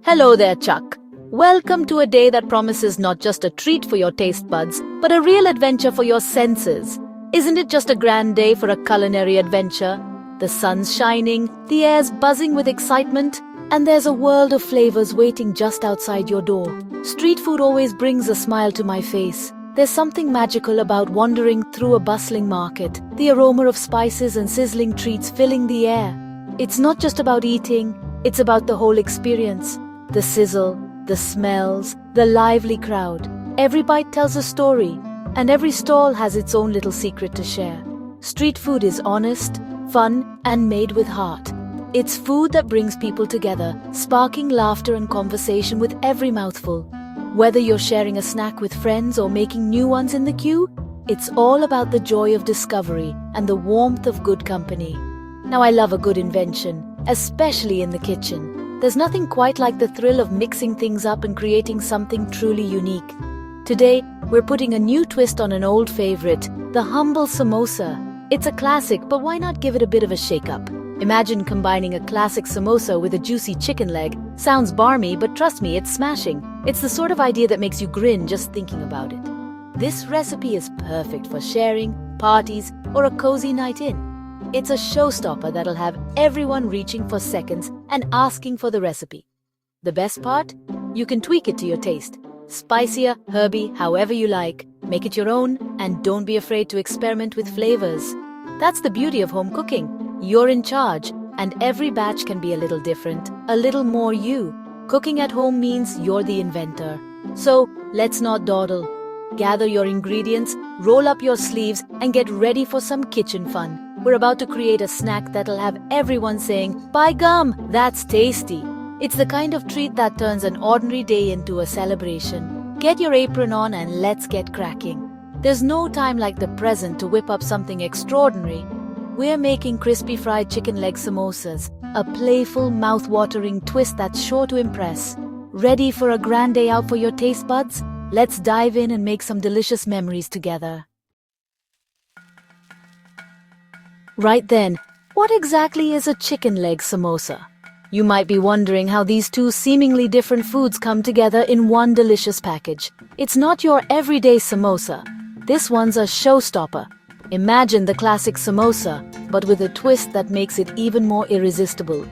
Hello there, Chuck. Welcome to a day that promises not just a treat for your taste buds, but a real adventure for your senses. Isn't it just a grand day for a culinary adventure? The sun's shining, the air's buzzing with excitement, and there's a world of flavors waiting just outside your door. Street food always brings a smile to my face. There's something magical about wandering through a bustling market, the aroma of spices and sizzling treats filling the air. It's not just about eating, it's about the whole experience. The sizzle, the smells, the lively crowd. Every bite tells a story, and every stall has its own little secret to share. Street food is honest, fun, and made with heart. It's food that brings people together, sparking laughter and conversation with every mouthful. Whether you're sharing a snack with friends or making new ones in the queue, it's all about the joy of discovery and the warmth of good company. Now, I love a good invention, especially in the kitchen. There's nothing quite like the thrill of mixing things up and creating something truly unique. Today, we're putting a new twist on an old favorite, the humble samosa. It's a classic, but why not give it a bit of a shake-up? Imagine combining a classic samosa with a juicy chicken leg. Sounds barmy, but trust me, it's smashing. It's the sort of idea that makes you grin just thinking about it. This recipe is perfect for sharing, parties, or a cozy night in. It's a showstopper that'll have everyone reaching for seconds and asking for the recipe. The best part? You can tweak it to your taste. Spicier, herby, however you like. Make it your own, and don't be afraid to experiment with flavors. That's the beauty of home cooking. You're in charge, and every batch can be a little different, a little more you. Cooking at home means you're the inventor. So, let's not dawdle. Gather your ingredients, roll up your sleeves, and get ready for some kitchen fun. We're about to create a snack that'll have everyone saying, "By gum, that's tasty." It's the kind of treat that turns an ordinary day into a celebration. Get your apron on and let's get cracking. There's no time like the present to whip up something extraordinary. We're making crispy fried chicken leg samosas, a playful, mouth-watering twist that's sure to impress. Ready for a grand day out for your taste buds? Let's dive in and make some delicious memories together. Right then, what exactly is a chicken leg samosa? You might be wondering how these two seemingly different foods come together in one delicious package. It's not your everyday samosa. This one's a showstopper. Imagine the classic samosa, but with a twist that makes it even more irresistible.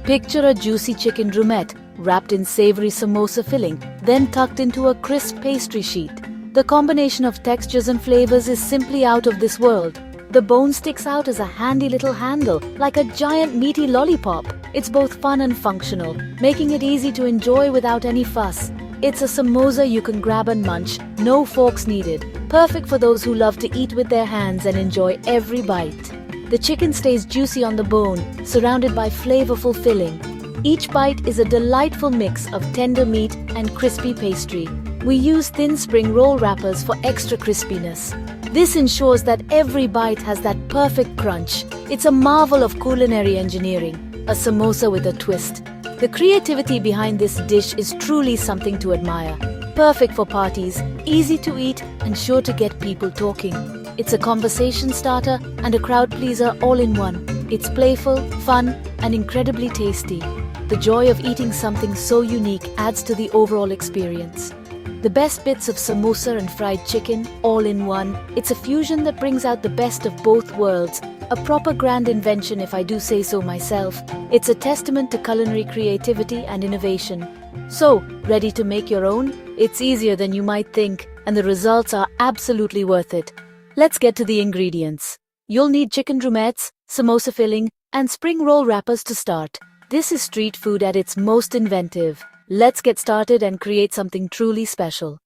Picture a juicy chicken drumette wrapped in savory samosa filling, then tucked into a crisp pastry sheet. The combination of textures and flavors is simply out of this world. The bone sticks out as a handy little handle, like a giant meaty lollipop. It's both fun and functional, making it easy to enjoy without any fuss. It's a samosa you can grab and munch, no forks needed. Perfect for those who love to eat with their hands and enjoy every bite. The chicken stays juicy on the bone, surrounded by flavorful filling. Each bite is a delightful mix of tender meat and crispy pastry. We use thin spring roll wrappers for extra crispiness. This ensures that every bite has that perfect crunch. It's a marvel of culinary engineering, a samosa with a twist. The creativity behind this dish is truly something to admire. Perfect for parties, easy to eat, and sure to get people talking. It's a conversation starter and a crowd pleaser all in one. It's playful, fun, and incredibly tasty. The joy of eating something so unique adds to the overall experience. The best bits of samosa and fried chicken, all in one. It's a fusion that brings out the best of both worlds. A proper grand invention, if I do say so myself. It's a testament to culinary creativity and innovation. So, ready to make your own? It's easier than you might think, and the results are absolutely worth it. Let's get to the ingredients. You'll need chicken drumettes, samosa filling, and spring roll wrappers to start. This is street food at its most inventive. Let's get started and create something truly special.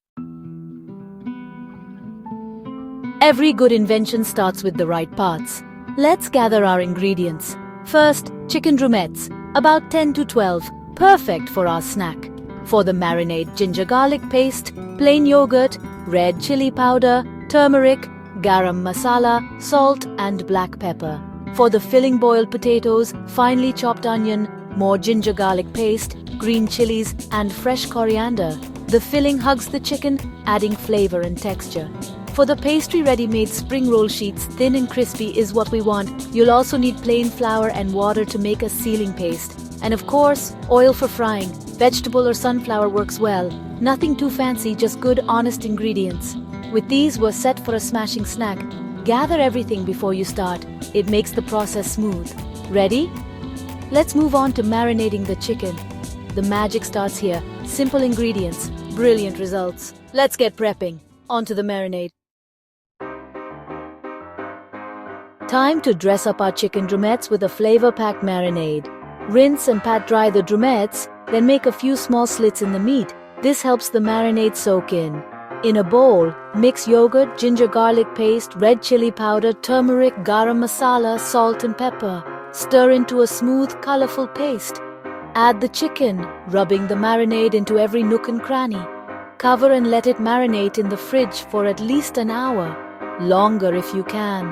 Every good invention starts with the right parts. Let's gather our ingredients. First, chicken drumettes, about 10 to 12, perfect for our snack. For the marinade, ginger garlic paste, plain yogurt, red chili powder, turmeric, garam masala, salt and black pepper. For the filling, boiled potatoes, finely chopped onion, more ginger garlic paste, green chilies and fresh coriander. The filling hugs the chicken, adding flavor and texture. For the pastry, ready-made spring roll sheets, thin and crispy, is what we want. You'll also need plain flour and water to make a sealing paste. And of course, oil for frying. Vegetable or sunflower works well. Nothing too fancy, just good, honest ingredients. With these, we're set for a smashing snack. Gather everything before you start. It makes the process smooth. Ready? Let's move on to marinating the chicken. The magic starts here. Simple ingredients, brilliant results. Let's get prepping. On to the marinade. Time to dress up our chicken drumettes with a flavor-packed marinade. Rinse and pat dry the drumettes, then make a few small slits in the meat. This helps the marinade soak in. In a bowl, mix yogurt, ginger garlic paste, red chili powder, turmeric, garam masala, salt and pepper. Stir into a smooth, colorful paste. Add the chicken, rubbing the marinade into every nook and cranny. Cover and let it marinate in the fridge for at least an hour. Longer if you can.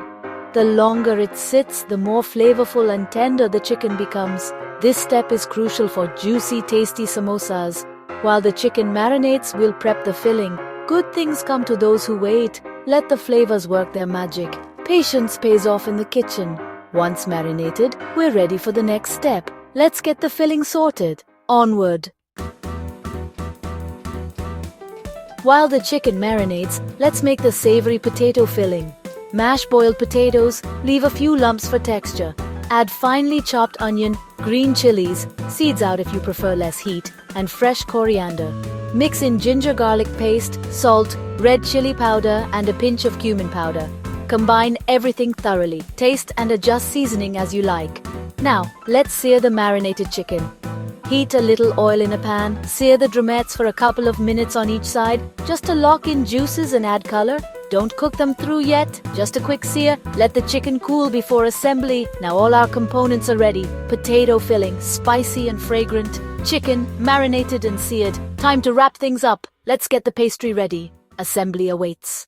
The longer it sits, the more flavorful and tender the chicken becomes. This step is crucial for juicy, tasty samosas. While the chicken marinates, we'll prep the filling. Good things come to those who wait. Let the flavors work their magic. Patience pays off in the kitchen. Once marinated, we're ready for the next step. Let's get the filling sorted. Onward. While the chicken marinates, let's make the savory potato filling. Mash boiled potatoes, leave a few lumps for texture. Add finely chopped onion, green chilies, seeds out if you prefer less heat, and fresh coriander. Mix in ginger garlic paste, salt, red chili powder, and a pinch of cumin powder. Combine everything thoroughly. Taste and adjust seasoning as you like. Now, let's sear the marinated chicken. Heat a little oil in a pan. Sear the drumettes for a couple of minutes on each side, just to lock in juices and add color. Don't cook them through yet, just a quick sear. Let the chicken cool before assembly. Now all our components are ready. Potato filling, spicy and fragrant. Chicken, marinated and seared. Time to wrap things up. Let's get the pastry ready. Assembly awaits.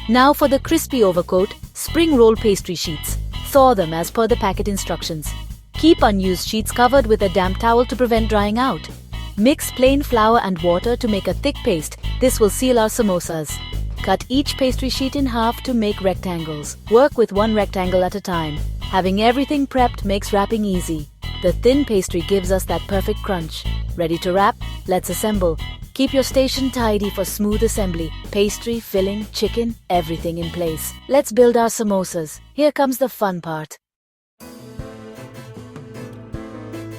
Now for the crispy overcoat, spring roll pastry sheets. Thaw them as per the packet instructions. Keep unused sheets covered with a damp towel to prevent drying out. Mix plain flour and water to make a thick paste. This will seal our samosas. Cut each pastry sheet in half to make rectangles. Work with one rectangle at a time. Having everything prepped makes wrapping easy. The thin pastry gives us that perfect crunch. Ready to wrap? Let's assemble. Keep your station tidy for smooth assembly. Pastry, filling, chicken, everything in place. Let's build our samosas. Here comes the fun part.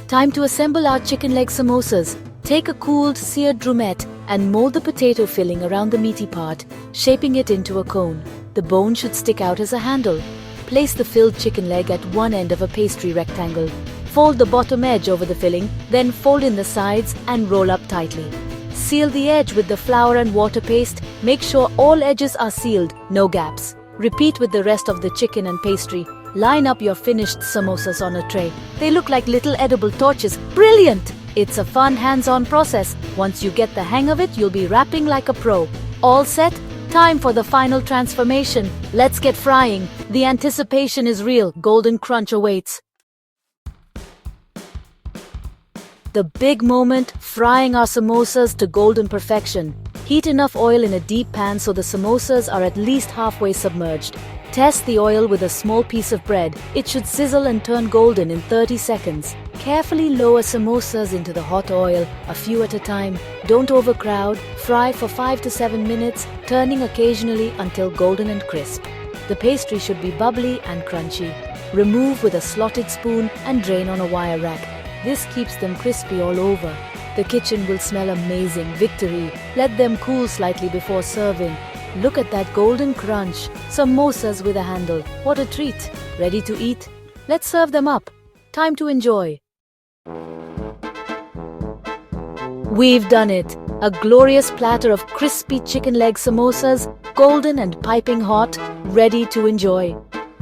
Time to assemble our chicken leg samosas. Take a cooled, seared drumette and mold the potato filling around the meaty part, shaping it into a cone. The bone should stick out as a handle. Place the filled chicken leg at one end of a pastry rectangle. Fold the bottom edge over the filling, then fold in the sides and roll up tightly. Seal the edge with the flour and water paste. Make sure all edges are sealed, no gaps. Repeat with the rest of the chicken and pastry. Line up your finished samosas on a tray. They look like little edible torches. Brilliant! It's a fun hands-on process. Once you get the hang of it, you'll be wrapping like a pro. All set? Time for the final transformation. Let's get frying. The anticipation is real. Golden crunch awaits. The big moment, frying our samosas to golden perfection. Heat enough oil in a deep pan so the samosas are at least halfway submerged. Test the oil with a small piece of bread. It should sizzle and turn golden in 30 seconds. Carefully lower samosas into the hot oil, a few at a time. Don't overcrowd. Fry for 5 to 7 minutes, turning occasionally until golden and crisp. The pastry should be bubbly and crunchy. Remove with a slotted spoon and drain on a wire rack. This keeps them crispy all over. The kitchen will smell amazing. Victory. Let them cool slightly before serving. Look at that golden crunch. Samosas with a handle. What a treat. Ready to eat? Let's serve them up. Time to enjoy. We've done it. A glorious platter of crispy chicken leg samosas, golden and piping hot, ready to enjoy.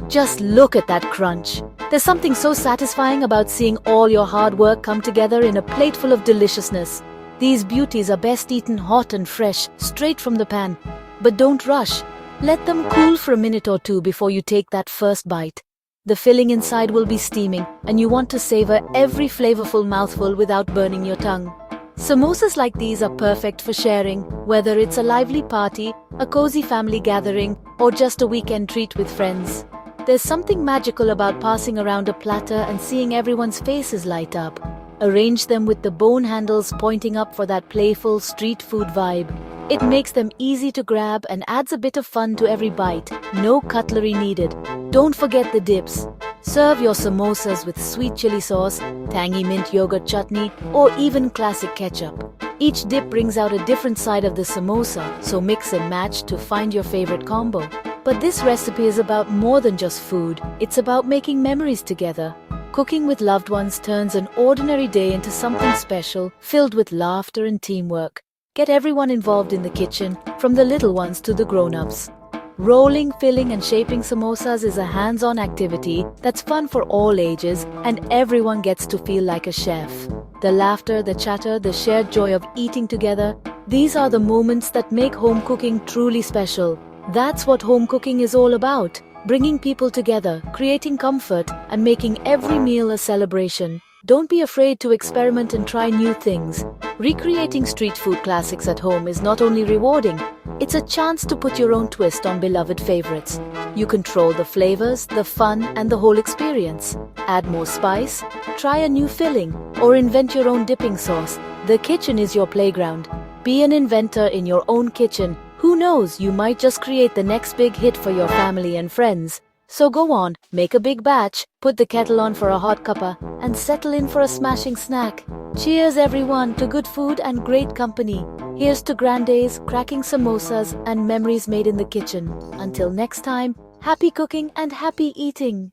Just look at that crunch. There's something so satisfying about seeing all your hard work come together in a plateful of deliciousness. These beauties are best eaten hot and fresh, straight from the pan. But don't rush. Let them cool for a minute or two before you take that first bite. The filling inside will be steaming, and you want to savor every flavorful mouthful without burning your tongue. Samosas like these are perfect for sharing, whether it's a lively party, a cozy family gathering, or just a weekend treat with friends. There's something magical about passing around a platter and seeing everyone's faces light up. Arrange them with the bone handles pointing up for that playful street food vibe. It makes them easy to grab and adds a bit of fun to every bite. No cutlery needed. Don't forget the dips. Serve your samosas with sweet chili sauce, tangy mint yogurt chutney, or even classic ketchup. Each dip brings out a different side of the samosa, so mix and match to find your favorite combo. But this recipe is about more than just food. It's about making memories together. Cooking with loved ones turns an ordinary day into something special, filled with laughter and teamwork. Get everyone involved in the kitchen, from the little ones to the grown-ups. Rolling, filling and shaping samosas is a hands-on activity that's fun for all ages, and everyone gets to feel like a chef. The laughter, the chatter, the shared joy of eating together, these are the moments that make home cooking truly special. That's what home cooking is all about. Bringing people together, creating comfort, and making every meal a celebration. Don't be afraid to experiment and try new things. Recreating street food classics at home is not only rewarding, it's a chance to put your own twist on beloved favorites. You control the flavors, the fun, and the whole experience. Add more spice, try a new filling, or invent your own dipping sauce. The kitchen is your playground. Be an inventor in your own kitchen. Who knows, you might just create the next big hit for your family and friends. So go on, make a big batch, put the kettle on for a hot cuppa, and settle in for a smashing snack. Cheers everyone to good food and great company. Here's to grand days, cracking samosas, and memories made in the kitchen. Until next time, happy cooking and happy eating.